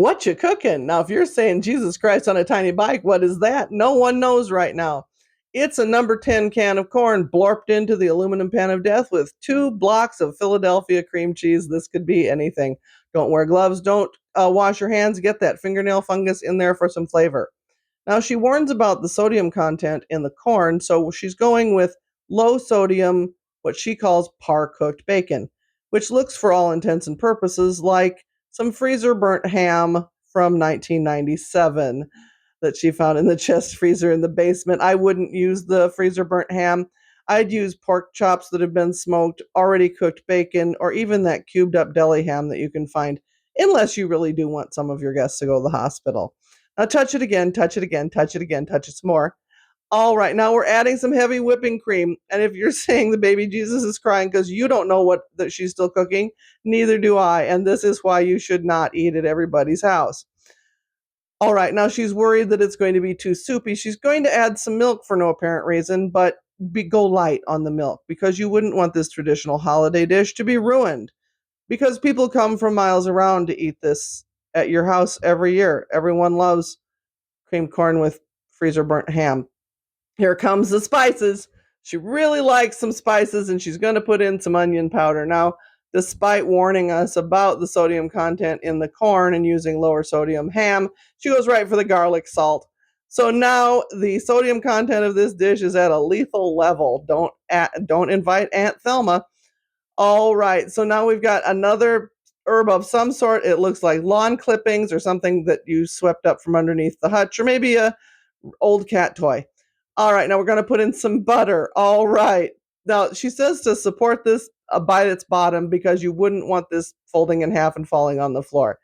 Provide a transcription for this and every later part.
What you cooking? Now, if you're saying Jesus Christ on a tiny bike, what is that? No one knows right now. It's a number 10 can of corn blorped into the aluminum pan of death with 2 blocks of Philadelphia cream cheese. This could be anything. Don't wear gloves. Don't wash your hands. Get that fingernail fungus in there for some flavor. Now, she warns about the sodium content in the corn, so she's going with low sodium, what she calls par cooked bacon, which looks for all intents and purposes like some freezer burnt ham from 1997 that she found in the chest freezer in the basement. I wouldn't use the freezer burnt ham. I'd use pork chops that have been smoked, already cooked bacon, or even that cubed up deli ham that you can find, unless you really do want some of your guests to go to the hospital. Now touch it again, touch it again, touch it again, touch it some more. All right, now we're adding some heavy whipping cream. And if you're saying the baby Jesus is crying because you don't know what that she's still cooking, neither do I. And this is why you should not eat at everybody's house. All right, now she's worried that it's going to be too soupy. She's going to add some milk for no apparent reason, but go light on the milk because you wouldn't want this traditional holiday dish to be ruined because people come from miles around to eat this at your house every year. Everyone loves creamed corn with freezer burnt ham. Here comes the spices. She really likes some spices and she's going to put in some onion powder. Now, despite warning us about the sodium content in the corn and using lower sodium ham, she goes right for the garlic salt. So now the sodium content of this dish is at a lethal level. Don't invite Aunt Thelma. All right, so now we've got another herb of some sort. It looks like lawn clippings or something that you swept up from underneath the hutch, or maybe a old cat toy. All right, now we're going to put in some butter. All right. Now, she says to support this by its bottom because you wouldn't want this folding in half and falling on the floor.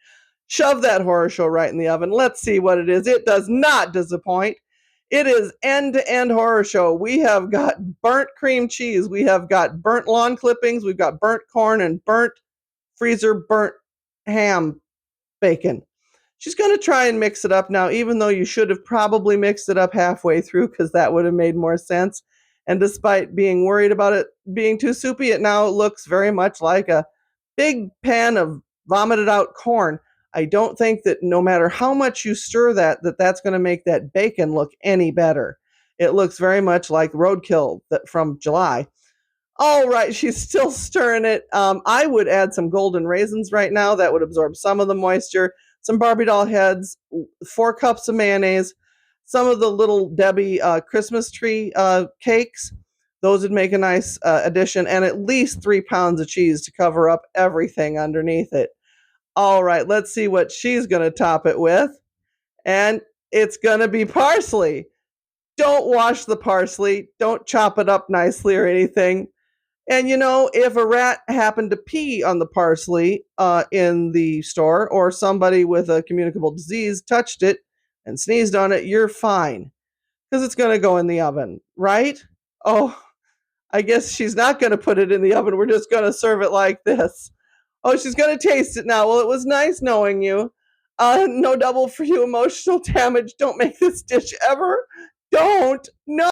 Shove that horror show right in the oven. Let's see what it is. It does not disappoint. It is end-to-end horror show. We have got burnt cream cheese. We have got burnt lawn clippings. We've got burnt corn and burnt freezer burnt ham bacon. She's going to try and mix it up now, even though you should have probably mixed it up halfway through because that would have made more sense. And despite being worried about it being too soupy, it now looks very much like a big pan of vomited out corn. I don't think that no matter how much you stir that's going to make that bacon look any better. It looks very much like roadkill from July. All right, she's still stirring it. I would add some golden raisins right now. That would absorb some of the moisture. Some Barbie doll heads, 4 cups of mayonnaise, some of the little Debbie Christmas tree cakes. Those would make a nice addition, and at least 3 pounds of cheese to cover up everything underneath it. All right, let's see what she's going to top it with. And it's going to be parsley. Don't wash the parsley. Don't chop it up nicely or anything. And if a rat happened to pee on the parsley in the store, or somebody with a communicable disease touched it and sneezed on it, you're fine because it's going to go in the oven, right? Oh, I guess she's not going to put it in the oven. We're just going to serve it like this. Oh, she's going to taste it now. Well, it was nice knowing you. No double for you emotional damage. Don't make this dish ever. Don't. No.